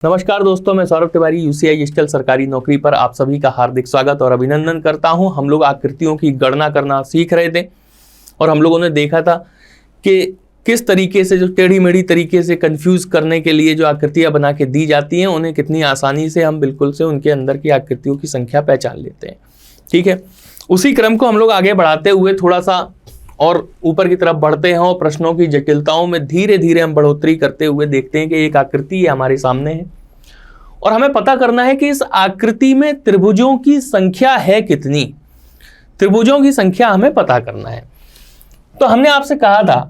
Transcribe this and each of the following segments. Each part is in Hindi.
नमस्कार दोस्तों, मैं सौरभ तिवारी यूसीआई डिजिटल सरकारी नौकरी पर आप सभी का हार्दिक स्वागत और अभिनंदन करता हूं। हम लोग आकृतियों की गणना करना सीख रहे थे और हम लोगों ने देखा था कि किस तरीके से जो टेढ़ी मेढ़ी तरीके से कंफ्यूज करने के लिए जो आकृतियां बना के दी जाती हैं उन्हें कितनी आसानी से हम बिल्कुल से उनके अंदर की आकृतियों की संख्या पहचान लेते हैं। ठीक है, उसी क्रम को हम लोग आगे बढ़ाते हुए थोड़ा सा और ऊपर की तरफ बढ़ते हैं और प्रश्नों की जटिलताओं में धीरे धीरे हम बढ़ोतरी करते हुए देखते हैं कि एक आकृति हमारे सामने है और हमें पता करना है कि इस आकृति में त्रिभुजों की संख्या है कितनी। त्रिभुजों की संख्या हमें पता करना है। तो हमने आपसे कहा था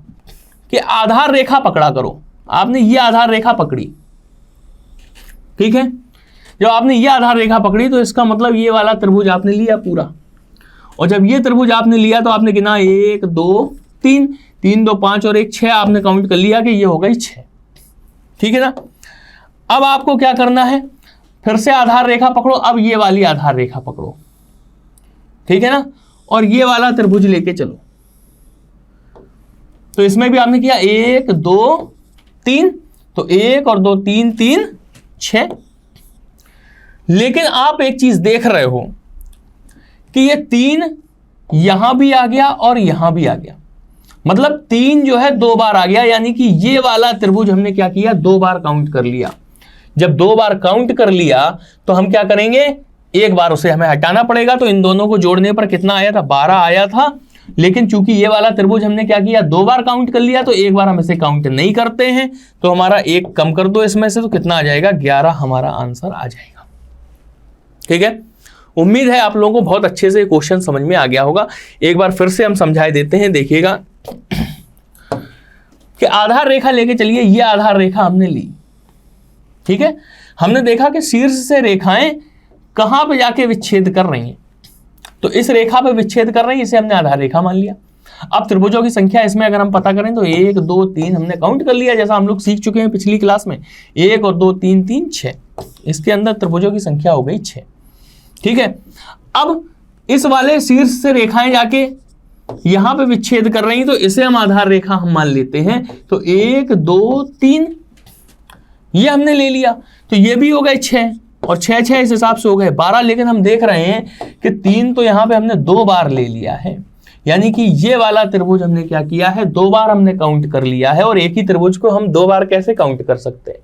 कि आधार रेखा पकड़ा करो। आपने ये आधार रेखा पकड़ी, ठीक है। जब आपने ये आधार रेखा पकड़ी तो इसका मतलब ये वाला त्रिभुज आपने लिया पूरा, और जब ये त्रिभुज आपने लिया तो आपने गिना 1 2 3, 3 2 5 और 1 6 आपने काउंट कर लिया कि ये हो गई 6। ठीक है ना। अब आपको क्या करना है, फिर से आधार रेखा पकड़ो। अब ये वाली आधार रेखा पकड़ो, ठीक है ना, और ये वाला त्रिभुज लेके चलो। तो इसमें भी आपने किया 1 2 3, तो 1 और 2 3 3 6। लेकिन आप एक चीज देख रहे हो कि ये 3 यहां भी आ गया और यहां भी आ गया, मतलब 3 जो है 2 बार आ गया, यानी कि ये वाला त्रिभुज हमने क्या किया, 2 बार काउंट कर लिया। जब 2 बार काउंट कर लिया तो हम क्या करेंगे, एक बार उसे हमें हटाना पड़ेगा। तो इन दोनों को जोड़ने पर कितना आया था, 12 आया था। लेकिन चूंकि ये वाला त्रिभुज हमने क्या किया, 2 बार काउंट कर लिया, तो एक बार हम इसे काउंट नहीं करते हैं, तो हमारा 1 कम कर दो इसमें से, तो कितना आ जाएगा, 11 हमारा आंसर आ जाएगा। ठीक है, उम्मीद है आप लोगों को बहुत अच्छे से क्वेश्चन समझ में आ गया होगा। एक बार फिर से हम समझाए देते हैं। देखिएगा कि आधार रेखा लेके चलिए, ये आधार रेखा हमने ली, ठीक है। हमने देखा कि शीर्ष से रेखाएं कहां पे जाके विच्छेद कर रही हैं, तो इस रेखा पे विच्छेद कर रही है, इसे हमने आधार रेखा मान लिया। अब त्रिभुजों की संख्या इसमें अगर हम पता करें तो 1 2 3 हमने काउंट कर लिया, जैसा हम लोग सीख चुके हैं पिछली क्लास में। 1 और 2 3 3 6, इसके अंदर त्रिभुजों की संख्या हो गई 6। ठीक है, अब इस वाले शीर्ष से रेखाएं जाके यहां पे विच्छेद कर रही हैं, तो इसे हम आधार रेखा हम मान लेते हैं। तो 1 2 3 ये हमने ले लिया, तो ये भी हो गए 6 और 6 6 इस हिसाब से हो गए 12। लेकिन हम देख रहे हैं कि 3 तो यहां पे हमने 2 बार ले लिया है, यानी कि ये वाला त्रिभुज हमने क्या किया है, 2 बार हमने काउंट कर लिया है। और एक ही त्रिभुज को हम 2 बार कैसे काउंट कर सकते हैं,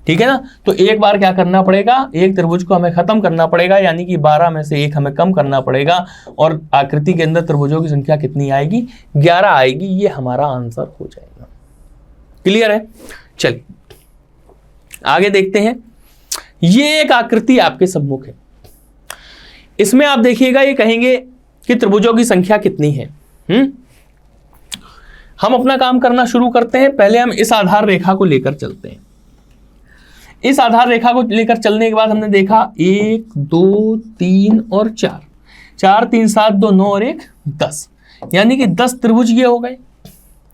ठीक है ना। तो एक बार क्या करना पड़ेगा, एक त्रिभुज को हमें खत्म करना पड़ेगा, यानी कि 12 में से 1 हमें कम करना पड़ेगा, और आकृति के अंदर त्रिभुजों की संख्या कितनी आएगी, 11 आएगी। ये हमारा आंसर हो जाएगा। क्लियर है। चलिए आगे देखते हैं। ये एक आकृति आपके सम्मुख है, इसमें आप देखिएगा, ये कहेंगे कि त्रिभुजों की संख्या कितनी है। हम अपना काम करना शुरू करते हैं। पहले हम इस आधार रेखा को लेकर चलते हैं। इस आधार रेखा को लेकर चलने के बाद हमने देखा 1 2 3 और 4, 4 3 7 2 9 और 1 10, यानी कि 10 त्रिभुज ये हो गए।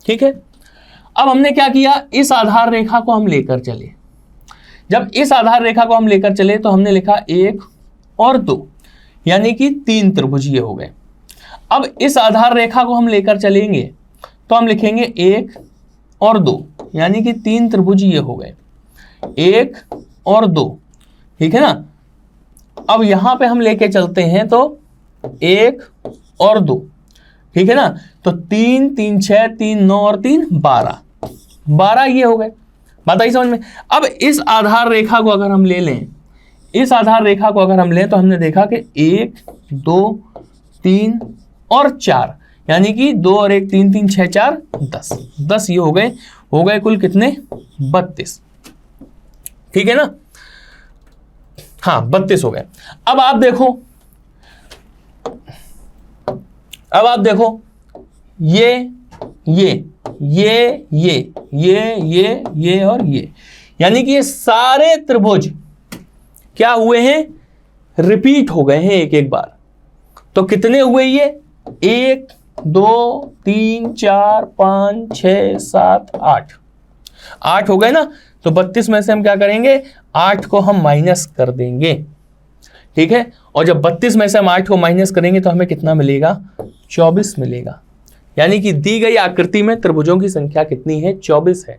ठीक है, अब हमने क्या किया, इस आधार रेखा को हम लेकर चले। जब इस आधार रेखा को हम लेकर चले तो हमने लिखा 1 और 2, यानी कि 3 त्रिभुज ये हो गए। अब इस आधार रेखा को हम लेकर चलेंगे तो हम लिखेंगे 1 और 2, यानी कि 3 त्रिभुज ये हो गए, 1 और 2, ठीक है ना। अब यहां पे हम लेके चलते हैं तो 1 और 2, ठीक है ना। तो 3 3 6 3 9 और 3 12, 12 ये हो गए। बात आई समझ में। अब इस आधार रेखा को अगर हम ले लें, इस आधार रेखा को अगर हम लें तो हमने देखा कि 1 2 3 और 4, यानी कि 2 और 1 3 3 6 4 10, 10 ये हो गए कुल कितने, 32। ठीक है ना, हाँ 32 हो गए। अब आप देखो ये और ये, यानी कि ये सारे त्रिभुज क्या हुए हैं, रिपीट हो गए हैं एक एक बार। तो कितने हुए ये, 1 2 3 4 5 6 7 8 हो गए ना। तो 32 में से हम क्या करेंगे, 8 को हम माइनस कर देंगे, ठीक है। और जब 32 में से हम 8 को माइनस करेंगे तो हमें कितना मिलेगा, 24 मिलेगा। यानी कि दी गई आकृति में त्रिभुजों की संख्या कितनी है, 24 है।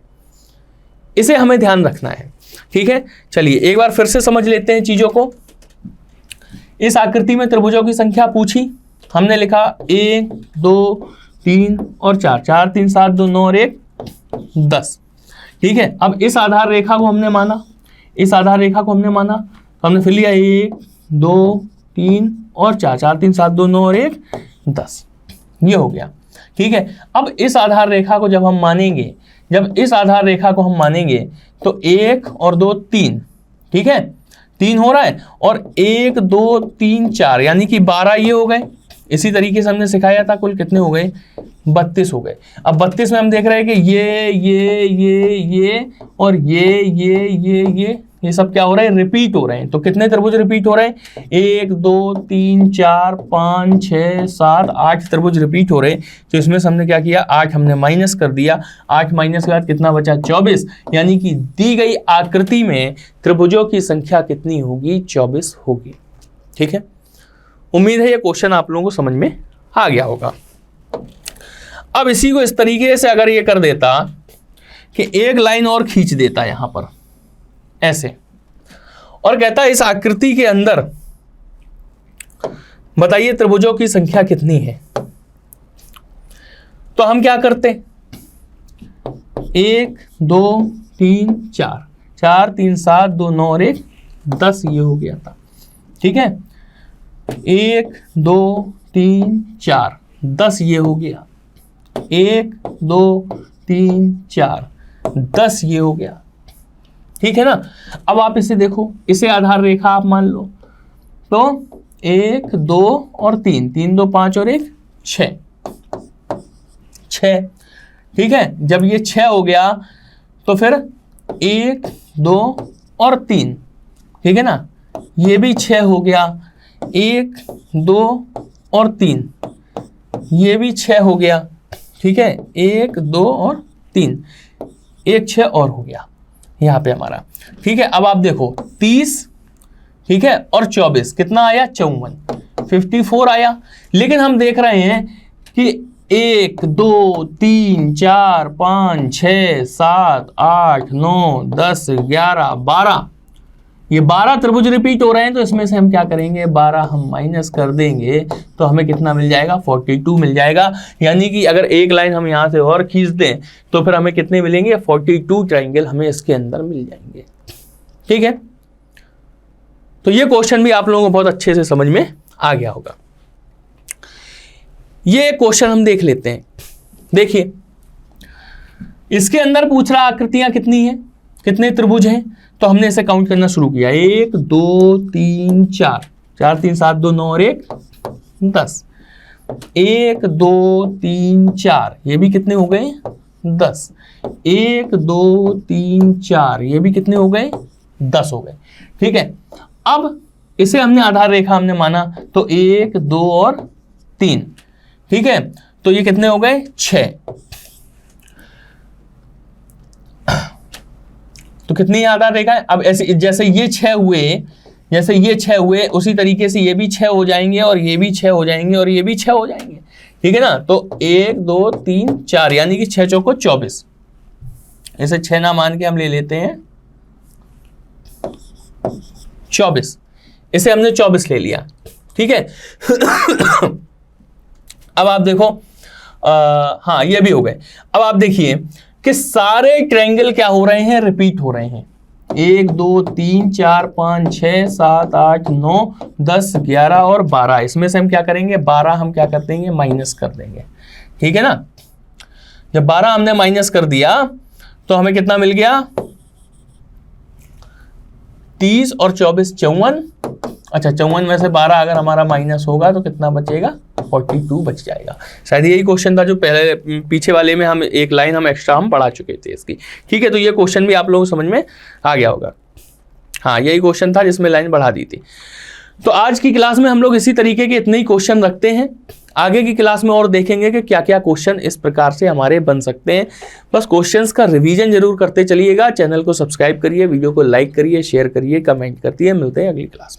इसे हमें ध्यान रखना है। ठीक है, चलिए एक बार फिर से समझ लेते हैं चीजों को। इस आकृति में त्रिभुजों की संख्या पूछी, हमने लिखा 1 2 3 और 4, 4 3 7 2 9 और 1 10। ठीक है, अब इस आधार रेखा को हमने माना, इस आधार रेखा को हमने माना, तो हमने फिर लिया 1 2 3 और 4, 4 3 7 2 9 और 1 10, ये हो गया। ठीक है, अब इस आधार रेखा को जब हम मानेंगे, जब इस आधार रेखा को हम मानेंगे तो 1 और 2 3, ठीक है, 3 हो रहा है, और 1 2 3 4 यानी कि 12 ये हो गए। इसी तरीके से हमने सिखाया था, कुल कितने हो गए, 32 हो गए। अब 32 में हम देख रहे हैं कि ये और ये सब क्या हो रहा है, रिपीट हो रहे हैं। तो कितने त्रिभुज रिपीट हो रहे हैं, 1 2 3 4 5 6 7 8 त्रिभुज रिपीट हो रहे हैं। तो इसमें से हमने क्या किया, 8 हमने माइनस कर दिया, 8 माइनस के बाद कितना बचा, 24, यानी कि दी गई आकृति में त्रिभुजों की संख्या कितनी होगी, 24 होगी। ठीक है, उम्मीद है ये क्वेश्चन आप लोगों को समझ में आ गया होगा। अब इसी को इस तरीके से अगर ये कर देता कि एक लाइन और खींच देता यहां पर ऐसे, और कहता इस आकृति के अंदर बताइए त्रिभुजों की संख्या कितनी है, तो हम क्या करते, 1 2 3 4, 4 3 7 2 9 और 1 10 ये हो गया था। ठीक है, 1 2 3 4 10 ये हो गया, 1 2 3 4 10 ये हो गया। ठीक है ना, अब आप इसे देखो, इसे आधार रेखा आप मान लो, तो 1 2 और 3, 3 2 5 और 1 6। ठीक है, जब ये 6 हो गया तो फिर 1 2 और 3, ठीक है ना, ये भी 6 हो गया, 1 2 और 3 ये भी 6 हो गया। ठीक है, 1 2 और 3, 1 6 और हो गया यहाँ पे हमारा। ठीक है, अब आप देखो 30, ठीक है, और 24 कितना आया, 54, 54 आया। लेकिन हम देख रहे हैं कि 1 2 3 4 5 6 7 8 9 10 11 12, ये 12 त्रिभुज रिपीट हो रहे हैं। तो इसमें से हम क्या करेंगे, 12 हम माइनस कर देंगे तो हमें कितना मिल जाएगा, 42 मिल जाएगा। यानी कि अगर एक लाइन हम यहाँ से और खींच दें तो फिर हमें कितने मिलेंगे, 42 ट्राइंगल हमें इसके अंदर मिल जाएंगे। ठीक है, तो ये क्वेश्चन भी आप लोगों को बहुत अच्छे से समझ में आ गया होगा। ये क्वेश्चन हम देख लेते हैं। देखिए, इसके अंदर पूछ रहा आकृतियां कितनी हैं, कितने त्रिभुज हैं, तो हमने इसे काउंट करना शुरू किया, 1 2 3 4, 4 3 7 2 9 और 1 10, 1 2 3 4 ये भी कितने हो गए, 10, 1 2 3 4 ये भी कितने हो गए, 10 हो गए। ठीक है, अब इसे हमने आधार रेखा हमने माना, तो 1 2 और 3, ठीक है, तो ये कितने हो गए, 6। तो कितनी आधार रेखा है, अब ऐसे जैसे ये 6 हुए, जैसे ये 6 हुए उसी तरीके से ये भी 6 हो जाएंगे और ये भी 6 हो जाएंगे और ये भी 6 हो जाएंगे। ठीक है ना, तो 1 2 3 4 यानी कि 6 चौको 24, इसे 6 ना मान के हम ले लेते हैं 24, इसे हमने 24 ले लिया। ठीक है अब आप देखो, हाँ ये भी हो गए। अब आप देखिए कि सारे ट्रायंगल क्या हो रहे हैं, रिपीट हो रहे हैं। 1 2 3 4 5 6 7 8 9 10 11 और 12, इसमें से हम क्या करेंगे, 12 हम क्या कर देंगे, माइनस कर देंगे। ठीक है ना, जब 12 हमने माइनस कर दिया तो हमें कितना मिल गया, 30 और 24 54। अच्छा, 54 में से 12 अगर हमारा माइनस होगा तो कितना बचेगा, 42 बच जाएगा। शायद यही क्वेश्चन था जो पहले पीछे वाले में हम एक लाइन हम एक्स्ट्रा हम पढ़ा चुके थे इसकी। ठीक है, तो ये क्वेश्चन भी आप लोगों को समझ में आ गया होगा। हाँ, यही क्वेश्चन था जिसमें लाइन बढ़ा दी थी। तो आज की क्लास में हम लोग इसी तरीके के इतने ही क्वेश्चन रखते हैं। आगे की क्लास में और देखेंगे कि क्या क्या क्वेश्चन इस प्रकार से हमारे बन सकते हैं। बस क्वेश्चंस का रिवीजन जरूर करते चलिएगा। चैनल को सब्सक्राइब करिए, वीडियो को लाइक करिए, शेयर करिए, कमेंट करिए। मिलते हैं अगली क्लास में।